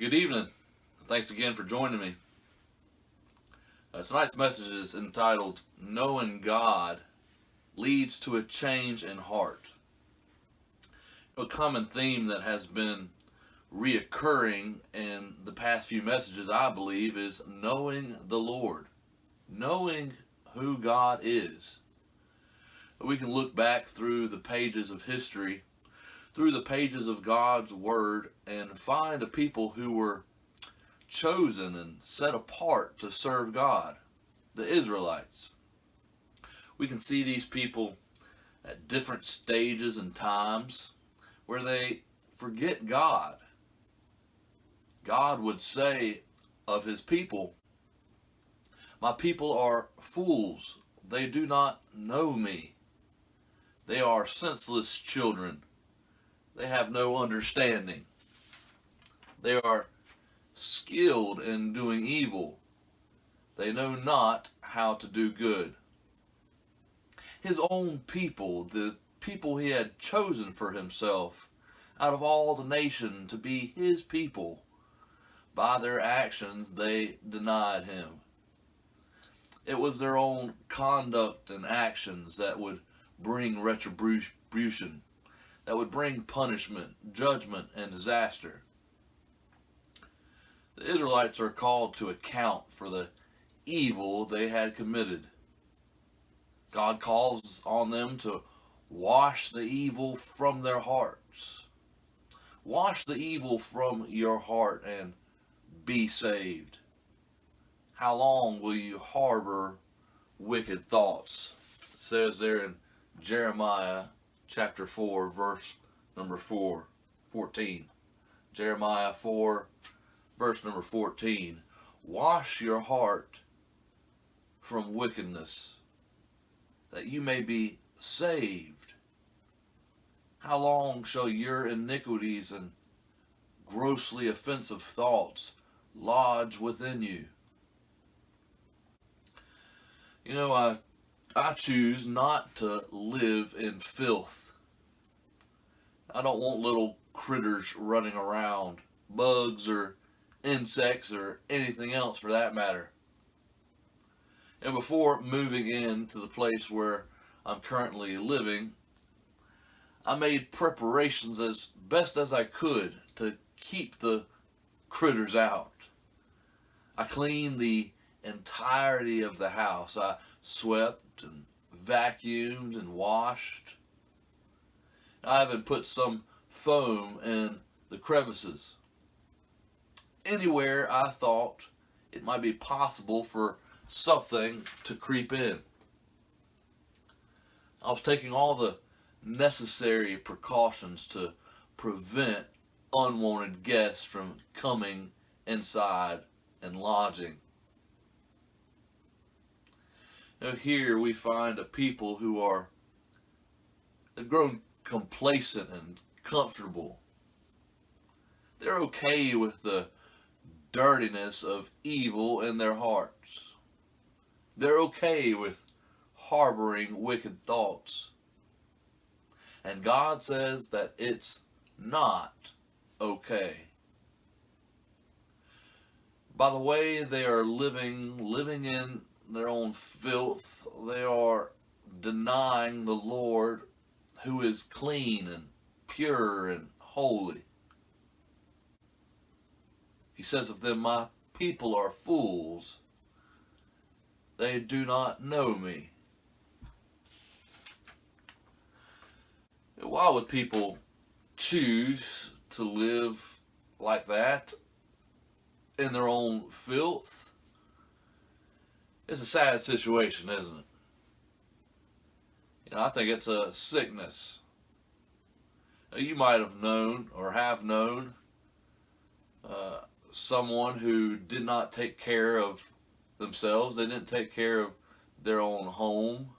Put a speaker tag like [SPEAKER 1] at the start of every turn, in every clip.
[SPEAKER 1] Good evening. Thanks again for joining me. Tonight's message is entitled Knowing God Leads to a Change in Heart. A common theme that has been reoccurring in the past few messages, I believe, is knowing the Lord, knowing who God is. We can look back through the pages of history, through the pages of God's Word, and find a people who were chosen and set apart to serve God, the Israelites. We can see these people at different stages and times where they forget God. God would say of his people, "My people are fools. They do not know me. They are senseless children. They have no understanding. They are skilled in doing evil. They know not how to do good." His own people, the people he had chosen for himself out of all the nation to be his people, by their actions they denied him. It was their own conduct and actions that would bring retribution, that would bring punishment, judgment, and disaster. The Israelites are called to account for the evil they had committed. God calls on them to wash the evil from their hearts. Wash the evil from your heart and be saved. How long will you harbor wicked thoughts? It says there in Jeremiah chapter 4, verse number 14. Jeremiah 4, verse number 14. Wash your heart from wickedness, that you may be saved. How long shall your iniquities and grossly offensive thoughts lodge within you? You know, I choose not to live in filth. I don't want little critters running around, bugs or insects or anything else for that matter. And before moving into the place where I'm currently living, I made preparations as best as I could to keep the critters out. I cleaned the entirety of the house. I swept and vacuumed and washed. I even put some foam in the crevices. Anywhere I thought it might be possible for something to creep in. I was taking all the necessary precautions to prevent unwanted guests from coming inside and lodging. Now here we find a people they've grown complacent and comfortable. They're okay with the dirtiness of evil in their hearts. They're okay with harboring wicked thoughts. And God says that it's not okay. By the way they are living in their own filth, they are denying the Lord who is clean and pure and holy. He says of them, "My people are fools. They do not know me." Why would people choose to live like that in their own filth? It's a sad situation, isn't it? I think it's a sickness. You might have known or have known someone who did not take care of themselves. They didn't take care of their own home.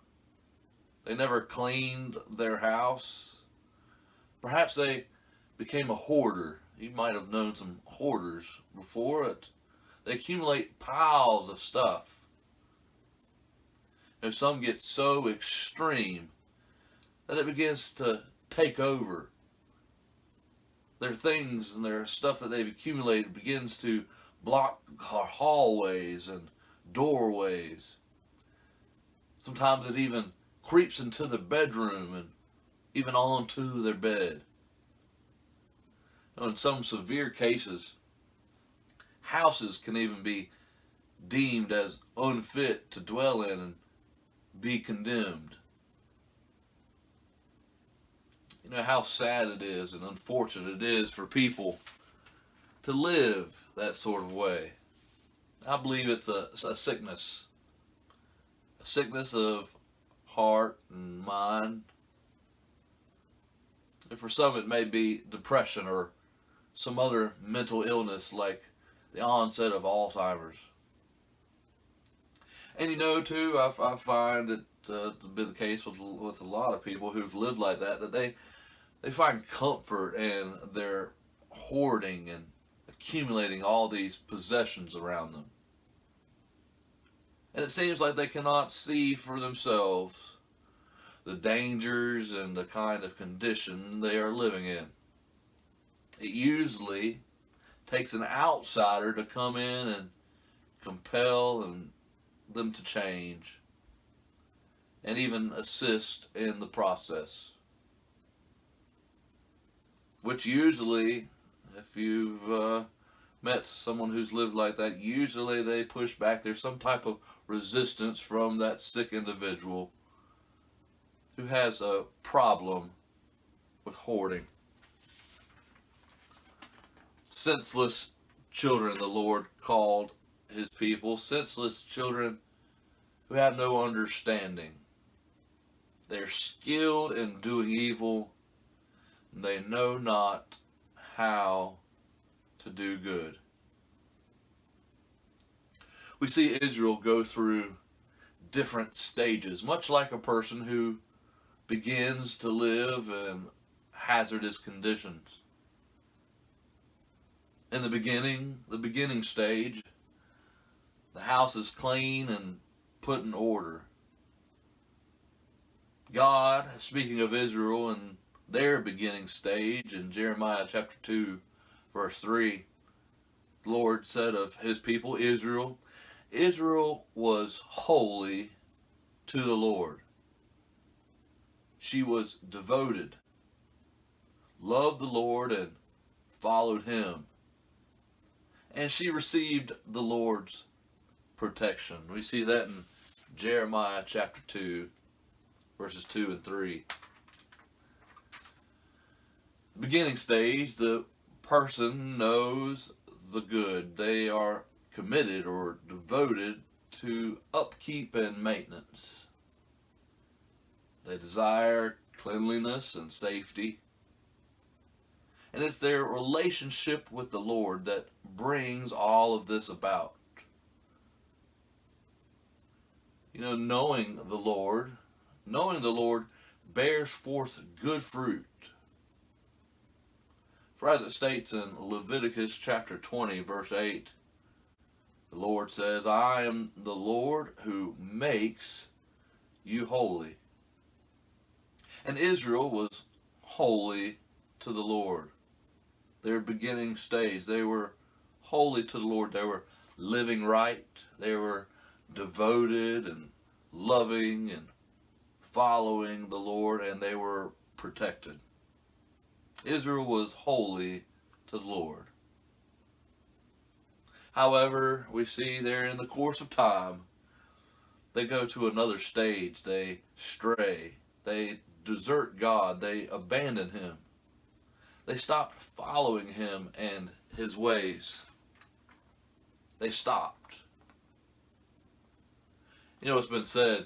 [SPEAKER 1] They never cleaned their house. Perhaps they became a hoarder. You might have known some hoarders before it. They accumulate piles of stuff. And some get so extreme that it begins to take over. their things and their stuff that they've accumulated begins to block our hallways and doorways. Sometimes it even creeps into the bedroom and even onto their bed. In some severe cases, houses can even be deemed as unfit to dwell in and be condemned. You know how sad it is and unfortunate it is for people to live that sort of way. I believe it's a sickness. A sickness of heart and mind. And for some it may be depression or some other mental illness like the onset of Alzheimer's. And you know, too, I find it to be the case with a lot of people who've lived like that they find comfort in their hoarding and accumulating all these possessions around them. And it seems like they cannot see for themselves the dangers and the kind of condition they are living in. It usually takes an outsider to come in and compel them to change and even assist in the process. Which usually, if you've met someone who's lived like that, usually they push back. There's some type of resistance from that sick individual who has a problem with hoarding. Senseless children, the Lord called his people, senseless children who have no understanding. They're skilled in doing evil, and they know not how to do good. We see Israel go through different stages, much like a person who begins to live in hazardous conditions. In the beginning stage, the house is clean and put in order. God, speaking of Israel in their beginning stage, in Jeremiah chapter 2, verse 3, the Lord said of his people, Israel was holy to the Lord. She was devoted, loved the Lord, and followed him. And she received the Lord's protection. We see that in Jeremiah chapter 2, verses 2 and 3. Beginning stage, the person knows the good. They are committed or devoted to upkeep and maintenance. They desire cleanliness and safety. And it's their relationship with the Lord that brings all of this about. You know, knowing the Lord bears forth good fruit. For as it states in Leviticus chapter 20, verse 8, the Lord says, I am the Lord who makes you holy. And Israel was holy to the Lord. Their beginning stage, they were holy to the Lord. They were living right. They were devoted and loving and following the Lord, and they were protected. Israel was holy to the Lord. However, we see there in the course of time, they go to another stage. They stray. They desert God. They abandon him. They stopped following him and his ways. They stopped. You know, it's been said,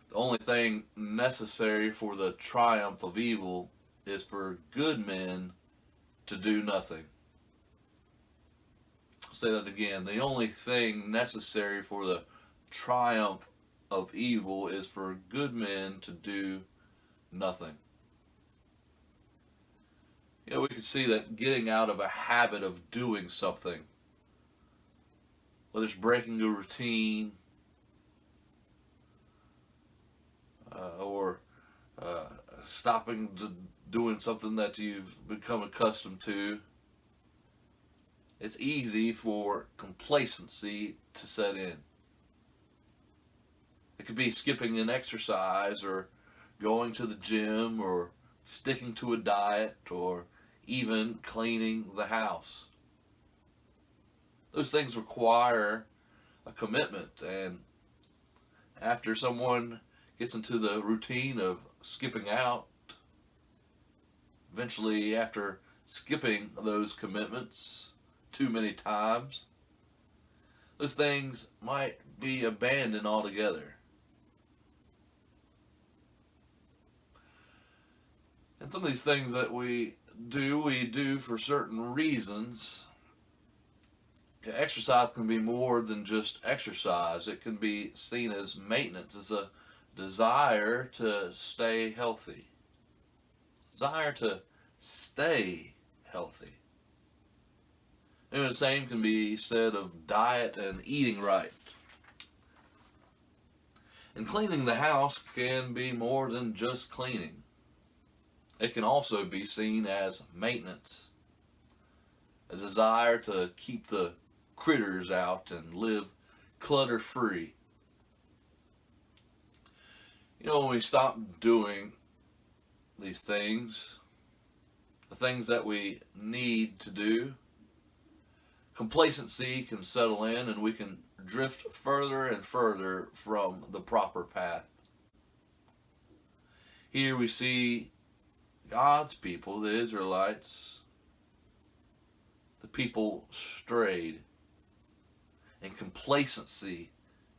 [SPEAKER 1] the only thing necessary for the triumph of evil is for good men to do nothing. I'll say that again. The only thing necessary for the triumph of evil is for good men to do nothing. You know, we can see that getting out of a habit of doing something, whether it's breaking a routine, or stopping to doing something that you've become accustomed to, it's easy for complacency to set in. It could be skipping an exercise or going to the gym or sticking to a diet or even cleaning the house. Those things require a commitment, and after someone gets into the routine of skipping out, eventually after skipping those commitments too many times, those things might be abandoned altogether. And some of these things that we do for certain reasons. Exercise can be more than just exercise. It can be seen as maintenance. It's a desire to stay healthy. Desire to stay healthy. And the same can be said of diet and eating right. And cleaning the house can be more than just cleaning. It can also be seen as maintenance. A desire to keep the critters out and live clutter free. When we stop doing these things, the things that we need to do, complacency can settle in and we can drift further and further from the proper path. Here we see God's people, the Israelites, the people strayed, and complacency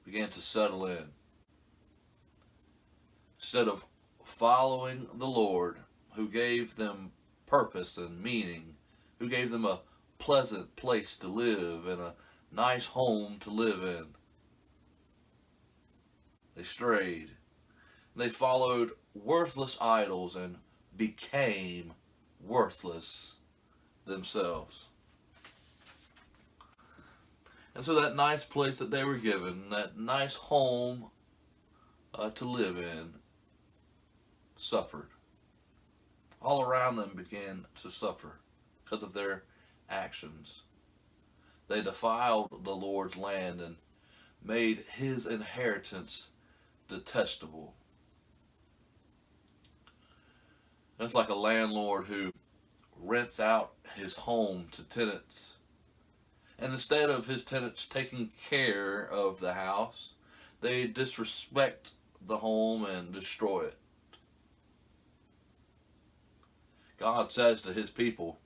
[SPEAKER 1] began to settle in. Instead of following the Lord, who gave them purpose and meaning, who gave them a pleasant place to live and a nice home to live in, they strayed. They followed worthless idols and became worthless themselves. And so that nice place that they were given, that nice home to live in, suffered. All around them began to suffer because of their actions. They defiled the Lord's land and made his inheritance detestable. It's like a landlord who rents out his home to tenants. And instead of his tenants taking care of the house, they disrespect the home and destroy it. God says to his people,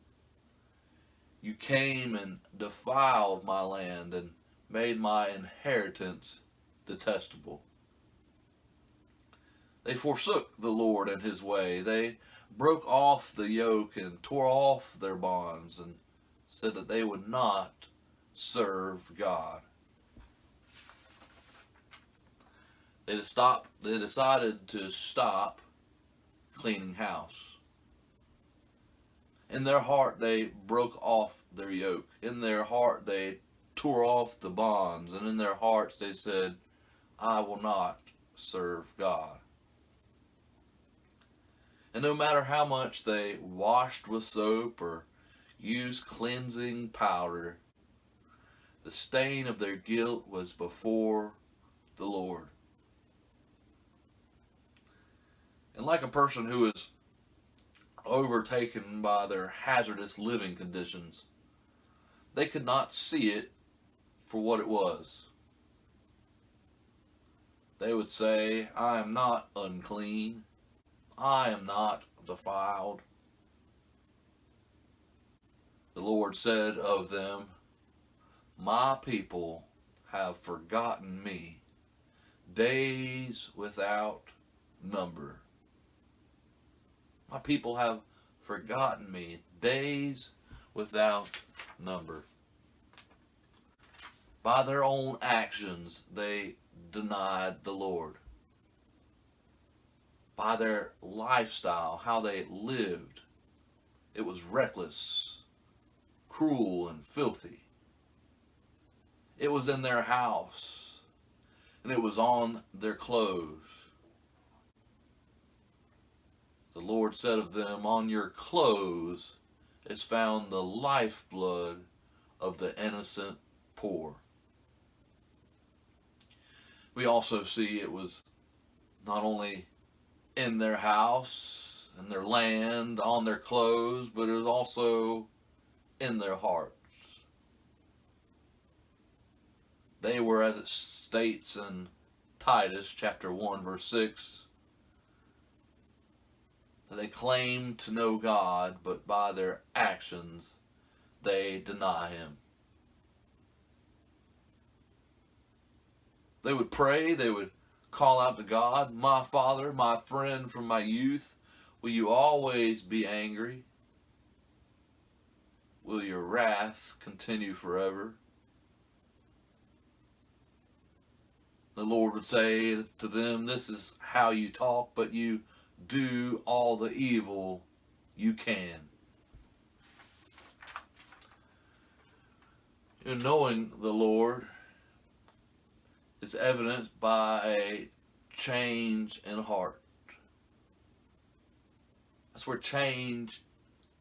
[SPEAKER 1] "You came and defiled my land and made my inheritance detestable." They forsook the Lord and his way. They broke off the yoke and tore off their bonds and said that they would not serve God. They decided to stop cleaning house. In their heart, they broke off their yoke. In their heart, they tore off the bonds. And in their hearts, they said, "I will not serve God." And no matter how much they washed with soap or used cleansing powder, the stain of their guilt was before the Lord. And like a person who is overtaken by their hazardous living conditions, they could not see it for what it was. They would say, "I am not unclean. I am not defiled." The Lord said of them, "My people have forgotten me days without number." My people have forgotten me days without number. By their own actions, they denied the Lord. By their lifestyle, how they lived, it was reckless, cruel, and filthy. It was in their house, and it was on their clothes. The Lord said of them, on your clothes is found the lifeblood of the innocent poor. We also see it was not only in their house, in their land, on their clothes, but it was also in their hearts. They were, as it states in Titus chapter 1 verse 6, they claim to know God, but by their actions they deny Him. They would pray, they would call out to God, my Father, my friend from my youth, will you always be angry? Will your wrath continue forever? The Lord would say to them, this is how you talk, but you do all the evil you can. Knowing the Lord is evidenced by a change in heart. That's where change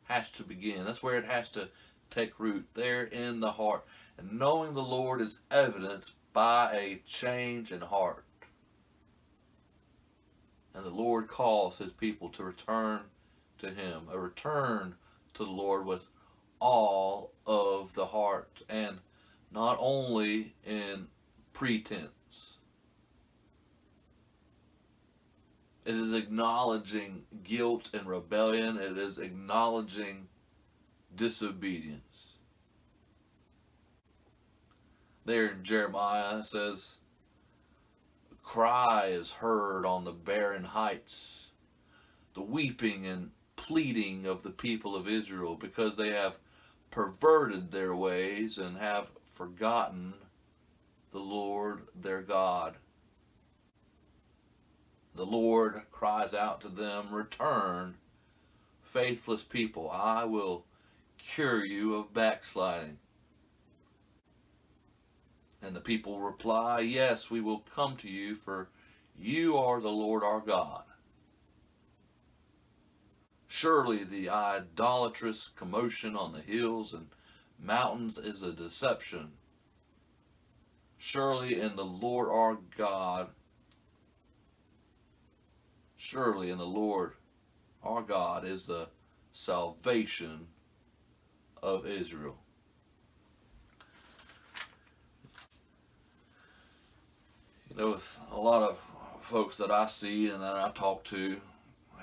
[SPEAKER 1] has to begin. That's where it has to take root, there in the heart. And knowing the Lord is evidenced by a change in heart. And the Lord calls His people to return to Him. A return to the Lord with all of the heart, and not only in pretense. It is acknowledging guilt and rebellion. It is acknowledging disobedience. There in Jeremiah it says, cry is heard on the barren heights, the weeping and pleading of the people of Israel, because they have perverted their ways and have forgotten the Lord their God. The Lord cries out to them, return, faithless people, I will cure you of backsliding. And the people reply, yes, we will come to you, for you are the Lord our God. Surely the idolatrous commotion on the hills and mountains is a deception. Surely in the Lord our God, surely in the Lord our God is the salvation of Israel. With a lot of folks that I see and that I talk to,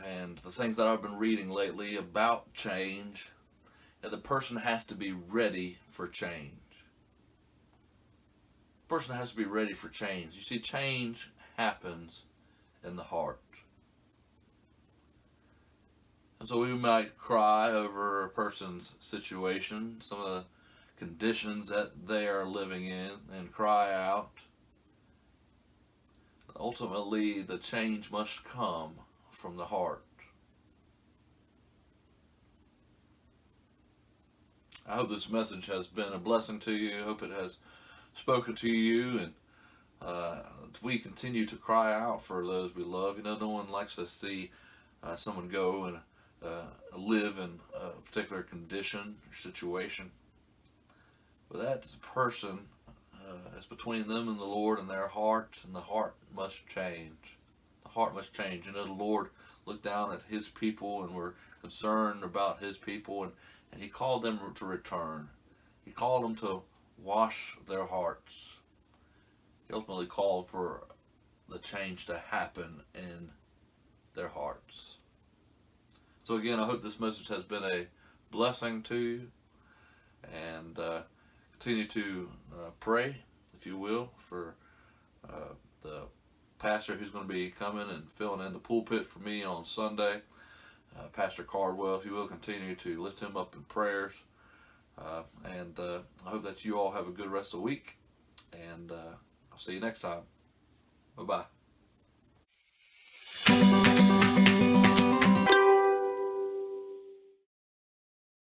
[SPEAKER 1] and the things that I've been reading lately about change, that the person has to be ready for change. The person has to be ready for change. You see, change happens in the heart. And so we might cry over a person's situation, some of the conditions that they are living in, and cry out. Ultimately, the change must come from the heart. I hope this message has been a blessing to you. I hope it has spoken to you, and we continue to cry out for those we love. No one likes to see someone go and live in a particular condition or situation. But that is a person. It's between them and the Lord and their heart, and the heart must change. The heart must change. The Lord looked down at His people and were concerned about His people, and He called them to return. He called them to wash their hearts. He ultimately called for the change to happen in their hearts. So again, I hope this message has been a blessing to you, and continue to pray, if you will, for the pastor who's going to be coming and filling in the pulpit for me on Sunday, Pastor Cardwell. If you will, continue to lift him up in prayers, and I hope that you all have a good rest of the week, and I'll see you next time. Bye-bye.